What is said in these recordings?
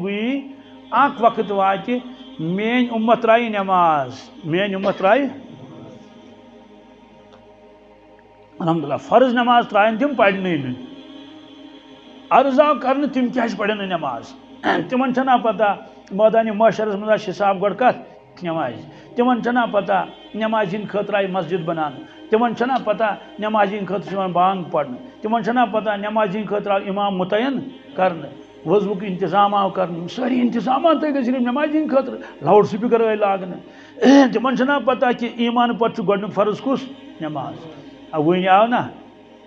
گوئی اک وقت وات مین امت ترائی نماز مین امت ترائی الحمدللہ فرض نماز ترائن تم پڑھنے عرض آو کرنے تم کیا پڑھن نماز تمن چھنا پتہ مٲدانِ معاشرس مز حساب گۄڈٕ کتھ نماز تمن چھنا پتہ نماز ہند خٲطرٕ آیہِ مسجد بنان تمن چھنا پتہ نماز ہند خٲطرٕ چھُ یِوان بانگ پڑھنہٕ تمن چھنا پتہ نماز ہند خٲطرٕ آو امام متعین کرنہٕ وضوُک انتظام آو کرنہٕ سٲری انتظامات گٔے صرف نماز ہند خٲطرٕ لاؤڈ سپیکر آیہِ لاگنہٕ تمن چھنا پتہ کہ ایمان پتہٕ چھُ گۄڈنیُک فرض کُس نماز وٕنہِ آو نا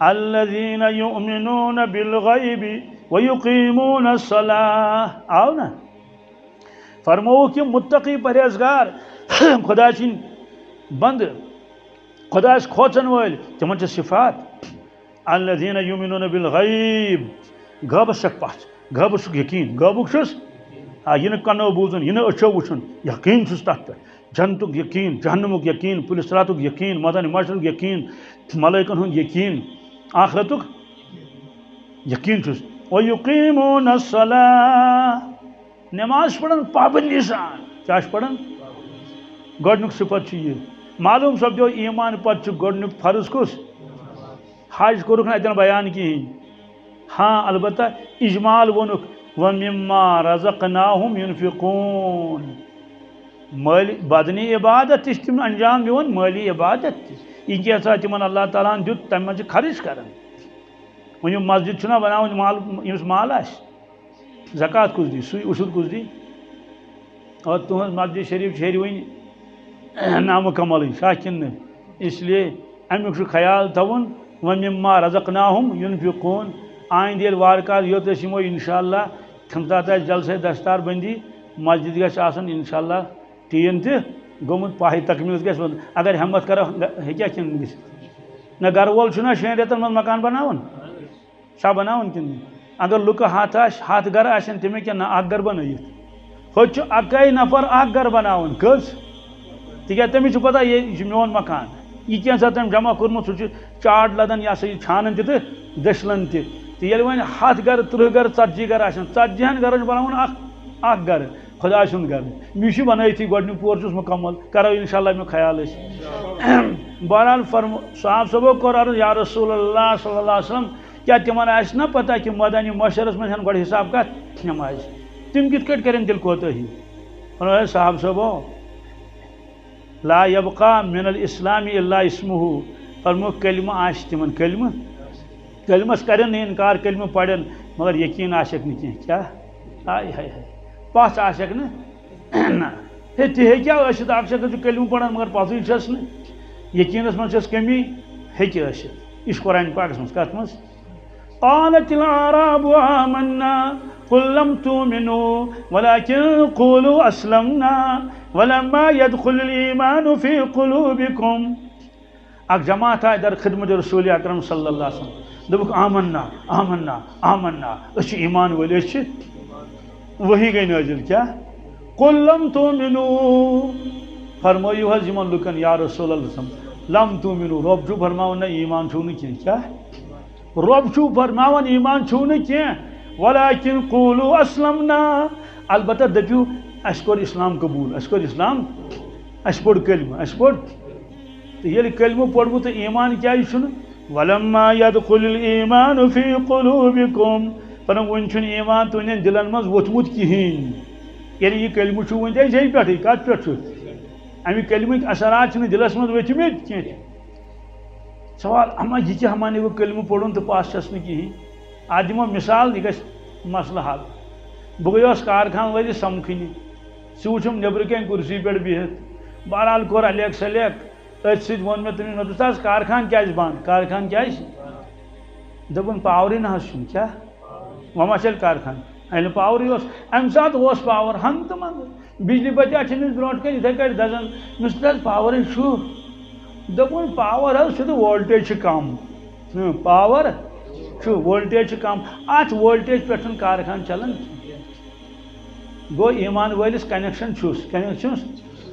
الذین یؤمنون بالغیب ویقیمون الصلاة آو نا فرمو کہ متقی پرہیزگار خدا سن بند خدا کھوژن ول تمن چھ صفات الذین یؤمنون بالغیب غیبس چھکھ پتھ غیبس چھُکھ یقین غیبُک چھُس یہ کنو بوزن یہ اچھو وچھن یقین چھُس تتھ پہ جنتُک یقین جہنمُک یقین پُلس راتُک یقین مٲدانِ معاشرُک یقین ملائکن ہُنٛد یقین آخرتُک یقین چھُس وَیُقیٖمُونَ الصَّلَاةَ نماز پڑھن پابندی سان کیا پڑھن گۄڈنیُک صفت چھُ یہ معلوم سپدیو ایمان پتہٕ چھُ گۄڈنیُک فرض کُس حج کوٚرُکھ نہٕ اتٮ۪ن بیان کِہیٖنۍ ہاں البتہ اجمال ووٚنُکھ وَمِمَّا رَزَقْنَاهُمْ يُنفِقُونَ مٲلی بدنی عبادت تہِ چھِ تِم انجام دِوان مٲلی عبادت تہِ یہ کیٛاہ تمن اللہ تعالیٰ ہن دیُت تمہِ منٛز چھِ خرچ کران وۄنۍ یِم مسجد چھُنہ بناوان مال ییٚمِس مال آسہِ زکات کُس دی سُے اُشُر کُس دی اور تُہنٛز مسجد شریف چھیرِ وۄنۍ نامُکملٕے چھا کِنہٕ نہٕ اس لیے امیُک چھُ خیال تھاوُن وَمِمَّا رَزَقْنَاهُمْ يُنفِقُونَ آیندٕ ییٚلہِ وارٕ کارٕ یوٚت أسۍ یِمو اِنشاءاللہ تَمہِ ساتہٕ آسہِ جلسے دستار بندی مسجد گژھِ آسُن اِنشاءاللہ ٹیٖن تہِ گوٚمُت پاہہِ تکمیٖل گژھِ واتُن اگر ہٮ۪مت کرو ہیٚکیٛاہ کِنہٕ گٔژھِتھ نہ گرٕ وول چھُنہ 6 رٮ۪تن منٛز مکان بناوان چھا بناوان کِنہٕ نہٕ اگر لُکہٕ ہتھ آسہِ 100 گرٕ آسن تِم ہیٚکن نہ اکھ گرٕ بنٲیِتھ ہوٚتہِ چھُ اکٲے نفر اکھ گرٕ بناوان کٔژ تِکیٛازِ تٔمِس چھُ پتہ یہِ چھُ میون مکان یہ کینٛژھا تٔمۍ جمع کوٚرمُت سُہ چھُ چاٹ لدان یہ سا یہِ چھانن تہِ تہٕ دٔچھلن تہِ تہٕ ییٚلہِ وۄنۍ 100 گرٕ 30 گرٕ 40 گرٕ آسن 40 گرن چھُ بناوُن اکھ گرٕ خدا سُنٛد گرٕ مےٚ چھُ بنٲیتھٕے گۄڈنیُک پور چھُس مُکمل کرو انشاءاللہ امیُک خیال أسۍ بہرحال صاحب صٲبو کوٚر عرض یا رسول اللہ صلی اللہ علیہ وسلم کیا تمن آسہِ نا پتہ کہ مٲدانِ معاشرس منٛز ہن گۄڈٕ حساب کتھ نماز تِم کِتھ کٲٹھۍ کرن تیٚلہِ کوتٲہی فرمٲے صاحب صٲبو لا یبقى من الاسلام الا اسمہ فرموکھ کلمہ آسہِ تِمن کلمس کرن نہٕ انکار کلمہ پرن مگر یقین آسیکھ نہٕ کینٛہہ کیٛاہ ہاے ہاے ہاے پتھ آسیکھ نہٕ نہ ہے تہِ ہیٚکیٛاہ ٲسِتھ اکھ شخص چھُ کلمہ پران مگر پتھٕے چھس نہٕ یقینس منٛز چھس کمی ہیٚکہِ ٲسِتھ یہِ چھُ قرآنِ پاکس منٛز کتھ منٛز قالت الاعراب آمنا قل لم تؤمنوا ولكن قولوا اسلمنا ولما يدخل الايمان في قلوبكم اک جماعت آئی در خدمت رسول اکرم صلی اللہ علیہ وسلم دوٚپُکھ آمنا آمنا آمنا أسۍ چھِ ایمان وٲلۍ أسۍ چھِ وحی گٔے نٲزِل کیٛاہ قل لم تؤمنوا فرمٲیِو حظ یِمن لُکن یا رسول اللہ لم تؤمنوا رۄب چھُ فرماوان نہ ایمان چھُو نہٕ کینٛہہ کیٛاہ رۄب چھُ فرماوان ایمان چھُو نہٕ کینٛہہ ولكن قولوا اسلمنا البتہ دٔپِو اَسہِ کوٚر اسلام قبوٗل اَسہِ کوٚر اسلام اَسہِ پوٚر کلمہ اَسہِ پوٚر تہٕ ییٚلہِ کلمہ پوٚرمُت تہٕ ایمان کیٛازِ چھُنہٕ ولما يدخل الايمان في قلوبكم پنُن وُنہِ چھُنہٕ ایمان تُہنٛدٮ۪ن دِلن منٛز ووٚتھمُت کِہیٖنۍ ییٚلہِ یہِ کلمہ چھُ وُنہِ تہِ زیٚیہِ پٮ۪ٹھٕے کتھ پٮ۪ٹھ چھُ اَمہِ کلمٕکۍ اثرات چھِنہٕ دِلس منٛز ؤتھمٕتۍ کینٛہہ سوال اما یہ کیا مانے وہ کلمہ پوٚرُن تہٕ پاس چھس نہٕ کِہیٖنۍ اَتھ دِمو مثال یہِ گژھِ مسلہٕ حل بہٕ گٔیوس کارخان وٲلِس سمکھٕنہِ سُہ وٕچھُم نیٚبرٕ کَنۍ کُرسی پٮ۪ٹھ بِہِتھ بہرحال کوٚر الیک سلیک أتھۍ سۭتۍ ووٚن مےٚ تٔمِس مےٚ دوٚپُس حظ کارخان کیٛازِ بنٛد کارخان کیٛازِ دوٚپُن پاورٕے نہ حظ چھُنہٕ کیٛاہ وۄنۍ ما چلہِ کارخان ییٚلہِ نہٕ پاورٕے اوس اَمہِ ساتہٕ اوس پاور ہنٛگتہٕ منٛگہٕ بجلی بتی چھِ أمِس برونٛٹھ کَنۍ یِتھَے کٲٹھۍ دَزان مےٚ دوٚپُس حظ پاورٕے چھُ دوٚپُن پاور حظ چھُ تہٕ وولٹیج چھِ کم پاور چھُ وولٹیج چھِ کم اَتھ وولٹیج پٮ۪ٹھ چھُنہٕ کارخان چلان گوٚو ایمان وٲلِس کنیکشن چھُس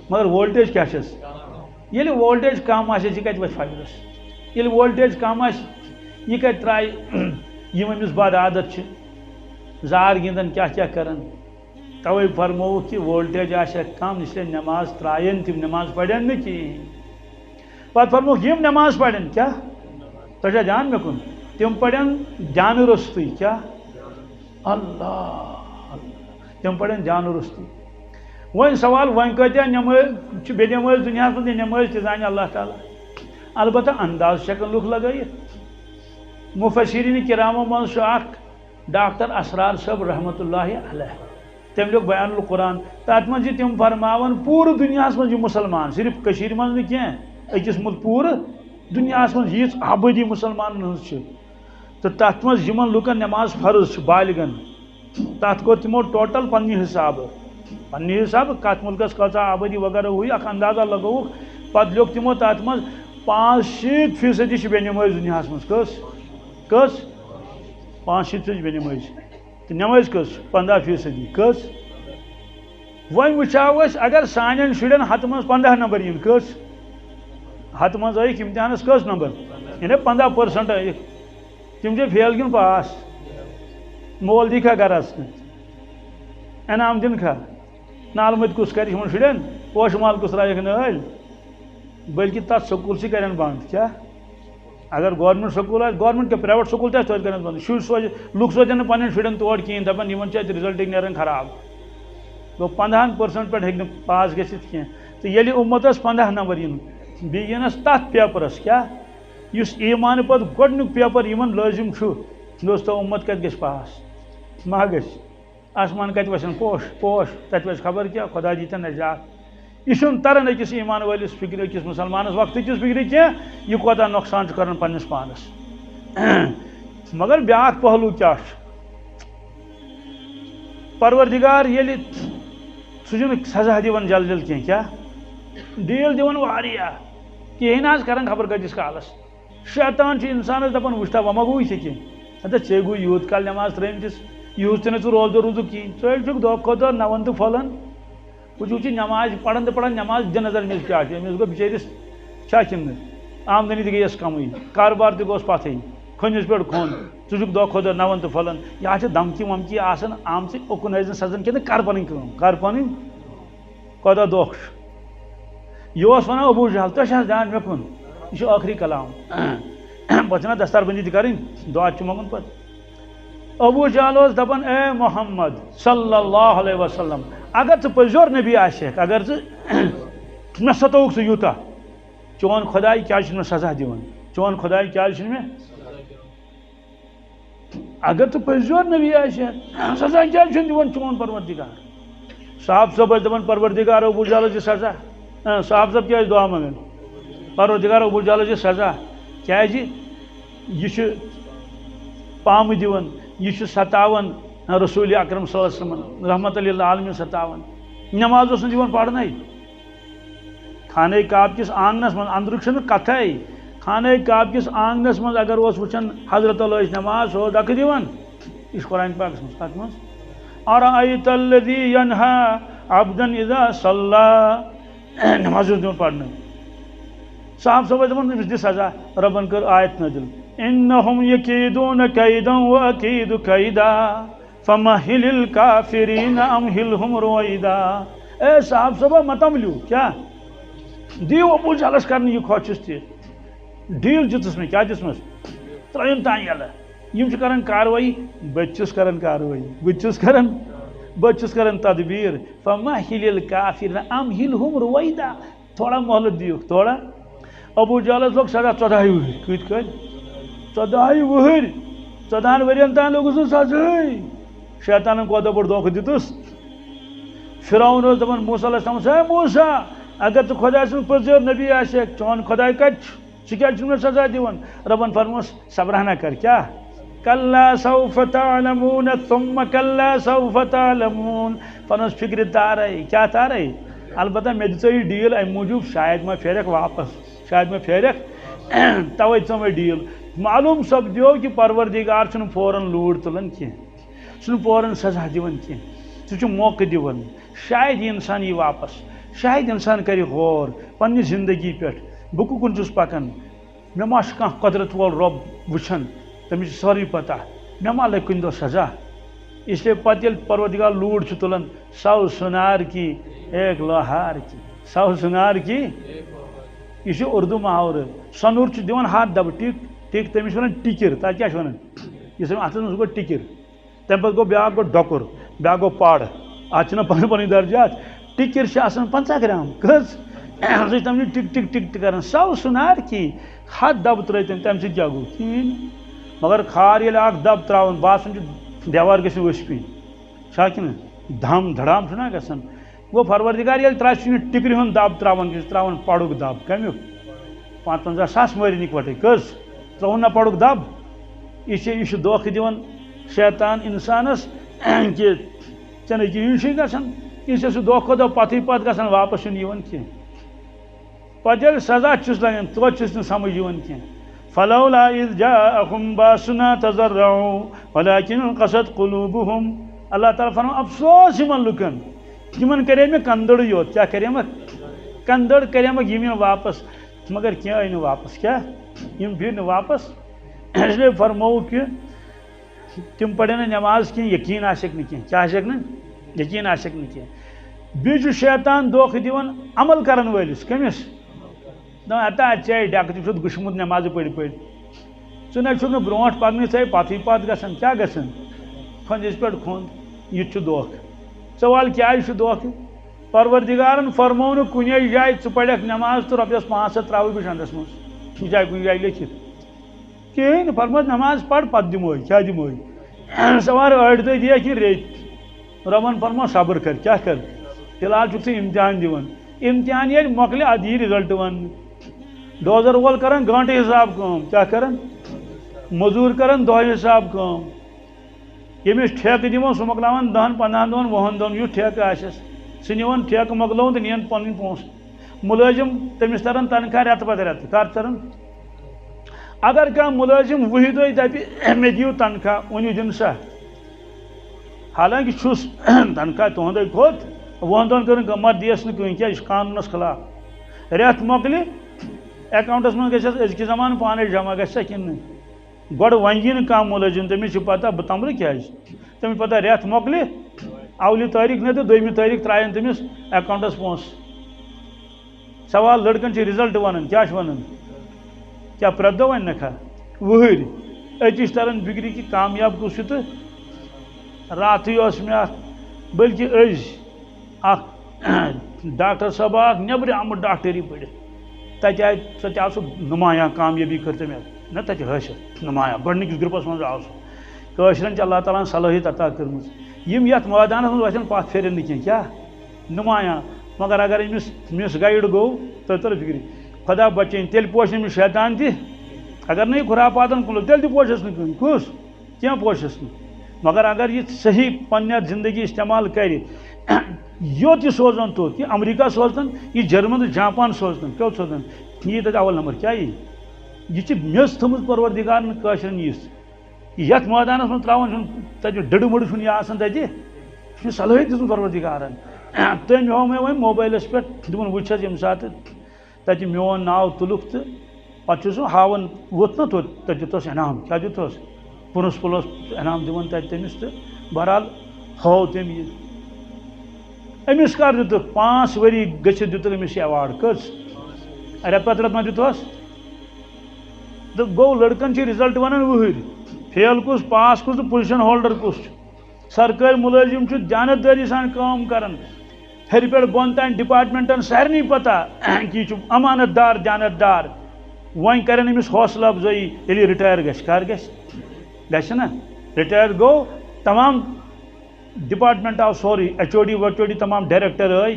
مگر وولٹیج کیٛاہ چھس ییٚلہِ وولٹیج کم آسہِ یہِ کتہِ وَتھِ فایدَس ییٚلہِ وولٹیج کم آسہِ یہِ کتہِ ترٛایہِ یِم أمِس بد عادت چھِ زار گِنٛدان کیٛاہ کیٛاہ کران توے فرمو کہ وولٹیج آسہ کم اس لیے نماز ترائن تم نماز پڑھن نا کہین پتہ فرمو یم نماز پڑھن کیا تجھا جان مے کن تم پڑھن جان رستی کیا اللہ تم پڑھن جان رستی ون سوال ون کتیا نماز بے نماز دنیا من نماز تہ زانہ اللہ تعالیٰ البتہ انداز شکن لوگ لگائیت مفسرین کرامو من اخ ڈاکٹر اسرار صاحب رحمۃ اللہ علیہ تم لوگ بیان القرآن تات من تم فرماون پور دنیا من مسلمان صرف کشیر من کی اکس ملک پور دنیا من یہ آبادی مسلمان ہز تو تات من یمن لوکن نماز فرض بالغن تات کو تمو ٹوٹل پنہ حساب کت ملکس کچھ آبادی وغیرہ ہوئی اخ اندازہ لگوک پتہ لوگ تمو تات من 65% بے نماز دنیا من کس 65% بے نماز تو نماز کس 15% کس ون وچھو اگر سانن شرین ہتھ من 15 نمبر ین کس ہتھ من آئک امتحانس کس نمبر یعنی 15% آئک تم فیل کن پاس مول دی کھا گرس انعام دن کھا نال مت کس کر شرین پوش مال کس رائک نال بلکہ تک سکول سے کرن بند کیا اگر گورنمنٹ سکول آس گورنمنٹ کے پرائیویٹ سکول تہ کرن بند شر سوز لوگ سوزن پن شرین تور کہین دپان یمن رزلٹ نیران خراب گو 15% پہ ہیک پاس گھت کی تو یل امتس 15 نمبر ین بیس تر پیپرس کیا اس ایمان پتہ گۄڈنیُک پیپر یمن لازم دوستو امت کت گژھِ پاس ما گژھِ آسمان کت وسن پوش تت وس خبر کیا خدا دیتن نجات یہ تران أکس ایمان ولس فکر أکس مسلمانس وقت کس فکر کی یہ کوتاہ نقصان کران پنس پانس مگر بیاکھ پہلو کیا پروردگار یل سہ سزا دِوان جل کیا ڈیل دِوان واریاہ کہین آز کران خبر کتس کالس شیطان انسانس دپان وچھتا وما گو یہ کی ژے گو یوت کال نماز ترٲمتس یوت ژے روزدہ روزک کہین ژٕ چھُکھ دۄہ کھۄتہٕ دۄہ نون تہٕ پھۄلان وچھو نماز پڑھان تو پڑھان نماز دِ نظر مز کیا أمس گو بچٲرِس چھا کِنہٕ آمدنی تہِ گٔیَس کمٕے کاربار تہِ گوس پتھٕے کھٔنِس پٮ۪ٹھ کھوٚن ژٕ چھُکھ دۄہ کھۄتہٕ دۄہ نون تہٕ پھۄلان یا چھِ دھمکی ومکی آسان آمژٕ اُکُن ٲسۍ نہٕ سزان کینٛہہ کر پنٕنۍ کٲم کر پنٕنۍ کوتاہ دۄکھ چھُ یہِ اوس ونان ابوٗ جہل تُہۍ چھِ حظ دھیان مےٚ کُن یہِ چھُ ٲخری کلام پتہٕ چھِنہ دستار بندی تہِ کَرٕنۍ دعا چھُ منٛگُن پتہٕ ابوٗ جہل اوس دپان اے محمد صلی اللہ علیہ وسلم اگر ژٕ پٔزیور نبی آسیکھ اگر ژٕ مےٚ ستووُکھ ژٕ یوٗتاہ چون خداے کیٛازِ چھُنہٕ مےٚ سزا دِوان چون خداے کیٛازِ چھُنہٕ مےٚ اگر ژٕ پٔزیور نبی آسیکھ سزا کیٛازِ چھُنہٕ دِوان چون پروردگار صاحب صٲب ٲسۍ دپان پروردگار ابوٗ جہلس دِ سزا صاحب صٲب کیٛازِ دعا منگان پروردگار ابوٗ جہلس دِ سزا کیٛازِ یہِ چھُ پامہٕ دِوان یہ ستاون رسول اکرم صلی اللہ علیہ وسلم رحمت للعالمین ستاون نماز اس دِوان پڑھنے خانہ کعبہ کس آنگنس من اندرک کتھے خانہ کعبہ کس آنگنس من اگر وچان حضرت اللہ نماز ہو دکہ دِوان یہ قرآن پاکس من کت من ارأیت الذی ینہا عبدا اذا صلی نماز دِوان پڑھنے صاحب صاحب دپان أمس دِ سزا ربن کر آیت نازل انہم یکیدون کیدا واکید کیدا فمہل الکافرین امہلہم رویدا اے صاحب صاحبہ متملیو کیا دیو ابوٗ جہلس کرنے یہ کھوچس تہ ڈیل دِژٕس مےٚ کیا دِژمس ترٛٲیِم تانۍ یلہٕ یم چھِ کران کاروٲیی بہٕ چھُس کران کاروٲیی بہٕ چھُس کران تدبیر فمہل الکافرین امہلہم رویدا تھوڑا مہلت دیوکھ تھوڑا ابوٗ جہلس لوگ سزا 14 وُہٕرۍ کۭتۍ 14 وُہٕرۍ 14 ؤرین تام لوگُس نہٕ سزٲے شیطانن کوتاہ بوٚڑ دھوکہٕ دِتُس فرعون اوس دپان موسیٰ علیہ السلامس ہے موسیٰ اگر ژٕ خۄداے سُنٛد پٔزیور نبی آسیکھ چون خۄداے کتہِ چھُ ژٕ کیٛازِ چھُکھ مےٚ سزا دِوان ربن فرموس صبرہنا کر کیٛاہ کلا سوف تعلمون ثم کلا سوف تعلمون پنس فکرِ تارے کیٛاہ تارے البتہ مےٚ دِژے یہِ ڈیٖل امہِ موٗجوٗب شاید ما پھیرکھ واپس شاید ما پھیرکھ توے ژٕ مےٚ ڈیٖل معلوم سپدیو کہ پروردگار چھُنہٕ فوراً لوٗر تُلان کینٛہہ ژٕ چھُنہٕ فوراً سزا دِوان کینٛہہ ژٕ چھُ موقعہٕ دِوان شاید یہِ انسان یی واپس شاید انسان کرِ غور پننہِ زندگی پٮ۪ٹھ بہٕ کُکُن چھُس پکان مےٚ ما چھُ کانٛہہ قۄدرت وول رۄب وٕچھان تٔمِس چھِ سٲرٕے پتہ مےٚ ما لگہِ کُنہِ دۄہ سزا اس لیے پتہ ییٚلہِ پروردگار لوٗر چھُ تُلان سو سُنار کی ایک لوہار کی سو سُنار کی یہ چھُ اردو محاورٕ سۄنوٗر چھُ دِوان ہتھ دبہٕ ٹِک تٔمِس چھِ وَنان ٹِکِر تَتہِ کیٛاہ چھِ وَنان یُس اَتھَس منٛز گوٚو ٹِکِر تَمہِ پَتہٕ گوٚو بیٛاکھ گوٚو ڈۄکُر بیٛاکھ گوٚو پَڑ اَتھ چھِنہ پَنٕنۍ پَنٕنۍ درجات ٹِکِر چھِ آسان 50 گرام کٔژ سُہ چھِ تَمہِ سۭتۍ ٹِک ٹِک ٹِک کَران سو سُنار کی ہتھ دبہٕ ترٛٲے تٔمۍ تَمہِ سۭتۍ کیٛاہ گوٚو کِہیٖنۍ مگر کھار ییٚلہِ اکھ دبہٕ ترٛاوان باسان چھُ دیوار گژھِ ؤسۍ پیٚنۍ چھا کِنہٕ دھم دھڑام چھُنہ گژھان گوٚو پروردگار ییٚلہِ ترٛاوِ سُہ چھُنہٕ ٹِکرِ ہُنٛد دب ترٛاوان کینٛہہ سُہ چھُ ترٛاوان پَڑُک دب کَمیُک 55,000 مٲرِن اِکوَٹَے کٔژ ترٛاوُن نہ پَڑُک دب یہِ چھُ دھوکہٕ دِوان شیطان اِنسانَس کہِ ژےٚ نہٕ کِہیٖنۍ چھُے گژھان یہِ چھِ سُہ دۄہ کھۄتہٕ دۄہ پَتھٕے پَتہٕ گژھان واپس چھُنہٕ یِوان کینٛہہ پَتہٕ ییٚلہِ سزا چھُس لگان توتہِ چھُس نہٕ سمجھ یِوان کینٛہہ فلولا اذ جاءهم باسنا تضرعوا ولكن قست قلوبهم اللہ تعالیٰ فرمان افسوس یِمن لُکن یِمن کرے مےٚ کندٕڑٕے یوت کیٛاہ کریمکھ کندٕڑ کریمکھ یِم یِن واپس مگر کینٛہہ آیہِ نہٕ واپس کیٛاہ یِم پھِرۍ نہٕ واپس اس لیے فرموو کہِ تِم پرن نہٕ نٮ۪ماز کینٛہہ یقیٖن آسٮ۪کھ نہٕ کینٛہہ کیٛاہ آسٮ۪کھ نہٕ یقیٖن آسٮ۪کھ نہٕ کینٛہہ بیٚیہِ چھُ شیطان دھوکہٕ دِوان عمل کرن وٲلِس کٔمِس دپان ہتا ژےٚ ڈٮ۪کہٕ ژٕ چھُکھ گٔژھمُت نٮ۪مازٕ پٔرۍ ژٕ نہ چھُکھ نہٕ برونٛٹھ پکنٕے ژےٚ پتھٕے پتھ گژھان کیٛاہ گژھان کھۄنٛجس پٮ۪ٹھ کھوٚنٛد یہِ تہِ چھُ دھوکہٕ ژٕ وَل کیٛازِ چھُ دھوکہٕ پروردگارن فرموو نہٕ کُنے جایہِ ژٕ پرکھ نٮ۪ماز تہٕ رۄپیس 500 ترٛاوٕے بہٕ چندس منٛز یہِ جایہِ کُنہِ جایہِ لیکھِتھ کِہیٖنۍ نہٕ فرمووُس نٮ۪ماز پَر پتہٕ دِموے کیٛاہ دِموے سوار أڑۍ دۄہ دِیا کہِ ریٚتۍ رۄبن فرموو صبر کر کیٛاہ کر فِلحال چھُکھ ژٕ اِمتحان دِوان اِمتحان ییٚلہِ مۄکلہِ اَدٕ یی رِزلٹ وَننہٕ ڈوزر وول کران گٲنٹہٕ حساب کٲم کیٛاہ کران موٚزوٗر کران دۄہ حساب کٲم ییٚمِس ٹھیکہٕ دِمو سُہ مۄکلاوان 10-15 دۄہن 20 دۄہن یُتھ ٹھیکہٕ آسٮ۪س سُہ نِوان ٹھیکہٕ مۄکلووُن تہٕ نِیَن پَنٕنۍ پونٛسہٕ مُلٲزِم تٔمِس تران تنخواہ رٮ۪تہٕ پتہٕ رٮ۪تہٕ کر تران اگر کانٛہہ مُلٲزِم 10 دۄہہِ دَپہِ مےٚ دِیِو تنخواہ ؤنِو دِنہٕ سا حالانکہِ چھُس تنخواہ تُہُنٛدے کھوٚت 20 دۄہن کٔرٕن کٲم مگر دِیَس نہٕ کٕہٕنۍ کیٛازِ یہِ چھُ قانوٗنَس خٕلاف رٮ۪تھ مۄکلہِ اٮ۪کاوُنٛٹَس منٛز گژھٮ۪س أزکہِ زمانہٕ پانے جمع گژھِ سا کِنہٕ نہٕ گۄڈٕ ونگی نہٕ کانٛہہ مُلٲزِم تٔمِس چھِ پتہ بہٕ تمبرٕ کیٛازِ تٔمِس پتہ رٮ۪تھ مۄکلہِ اولہِ تٲریٖخ نہٕ تہٕ 2مہِ تٲریٖخ ترٛایَن تٔمِس اٮ۪کاوُنٛٹَس پونٛسہٕ سوال لٔڑکَن چھِ رِزلٹ وَنان کیٛاہ چھِ وَنان کیٛاہ پرٛٮ۪تھ دۄہ وَننَکھا وٕہٕرۍ أتی چھِ تران فِکرِ کہِ کامیاب کُس چھُ تہٕ راتھٕے اوس مےٚ اَتھ بٔلکہِ أزۍ اَکھ ڈاکٹر صٲب اکھ نٮ۪برٕ آمُت ڈاکٹری پٔرِتھ تَتہِ آیہِ سۄ تہِ آو سُہ نُمایاں کامیٲبی کٔر تٔمۍ نہ تَتہِ حٲصِل نُمایاں گۄڈٕنِکِس گرُپَس منٛز آو سُہ کٲشرٮ۪ن چھِ اللہ تعالیٰ ہن صلٲحیت عطا کٔرمٕژ یِم یَتھ مٲدانَس منٛز وۄتھن پَتھ پھِرن نہٕ کینٛہہ کیٛاہ نُمایاں مگر اگر أمِس مِس گایِڈ گوٚو تۄہہِ تَرِ فِکرِ خۄدا بچٲیِن تیٚلہِ پوشہِ أمِس شیطان تہِ اگر نہٕ یہِ خُرافاتن کُن تیٚلہِ تہِ پوشس نہٕ کٕہٕنۍ کُس کینٛہہ پوشس نہٕ مگر اگر یہِ صحیح پننہِ اَتھ زندگی استعمال کرِ یوٚت یہِ سوزان توٚت یہِ امریکہ سوزتن یہِ جرمن تہٕ جاپان سوزتن کیٚوت سوزتن یہِ تَتہِ اول نمبر کیٛاہ یہِ چھِ میٚژ تھٲومٕژ پروردگارن کٲشرٮ۪ن یِژھ یَتھ مٲدانس منٛز ترٛاوان چھُنہٕ تَتہِ ڈٕڈٕ مٕڈٕ چھُنہٕ یہِ آسان تَتہِ یہِ چھُنہٕ صلٲحیت دِژمٕژ پروردگارن تٔمۍ ہوو مےٚ وۄنۍ موبایلس پٮ۪ٹھ دوٚپُن وٕچھ حظ ییٚمہِ ساتہٕ تَتہِ میون ناو تُلُکھ تہٕ پتہٕ چھُ سُہ ہاوان ووٚتھ نا توٚت تَتہِ دِتُس انعام کیٛاہ دِتُس پرنسپل اوس انعام دِوان تَتہِ تٔمِس تہٕ بہرحال ہوو تٔمۍ یہِ أمِس کر دِتُکھ 5 ؤری گٔژھِتھ دِتُکھ أمِس یہِ ایواڈ کٔژ رٮ۪تہٕ پتہٕ رٮ۪تہٕ ما دِتُس تہٕ گوٚو لٔڑکن چھِ رِزلٹ وَنان وٕہٕرۍ فیل کُس پاس کُس تہٕ پُزِشن ہولڈر کُس چھُ سرکٲرۍ مُلٲزِم چھُ دیانتدٲری سان کٲم کران ہیٚرِ پٮ۪ٹھ بۄن تام ڈِپارٹمنٹن سارنٕے پتہ کہِ یہِ چھُ امانت دار دیانت دار وۄنۍ کرن أمِس حوصلہٕ افضٲیی ییٚلہِ یہِ رِٹایر گژھِ کر گژھِ نا رِٹایر گوٚو تمام ڈپارٹمنٹ آو سورُے HOD WOD تمام ڈایریکٹر ٲے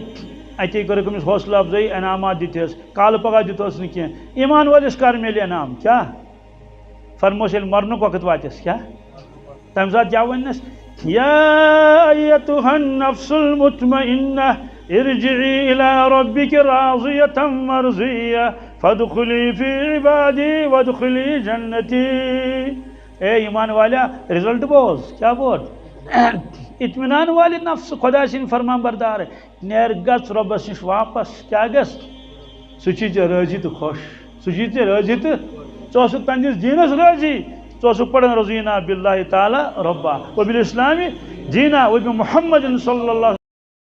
اتے کٔرٕکھ أمِس حوصلہٕ افضٲیی انعامات دِتہس کالہٕ پگہہ دِتہس نہٕ کینٛہہ ایمان وٲلِس کر میلہِ انعام کیٛاہ فرموس ییٚلہِ مرنُک وقت واتٮ۪س کیٛاہ تمہِ ساتہٕ کیٛاہ وَننَس یا ایتُہا النفس المطمئنہ ارجعی الی ربک راضیۃ مرضیہ فادخلی فی عبادی وادخلی جنتی اے ایمان والا رِزلٹ بوز کیٛاہ بوز اطمینان والہِ نفس خۄدا سٕنٛدۍ فرمان بردار نیر گژھ رۄبس نِش واپس کیٛاہ گژھِ سُہ چھُے ژےٚ رٲضی تہٕ خۄش سُہ چھُے ژےٚ رٲضی تہٕ ژٕ اوسُکھ پننِس دیٖنس رٲضی ژٕ تو سو پڑھن رضینا باللہ تعالی ربا وبالاسلام دینا وبمحمد صلی اللہ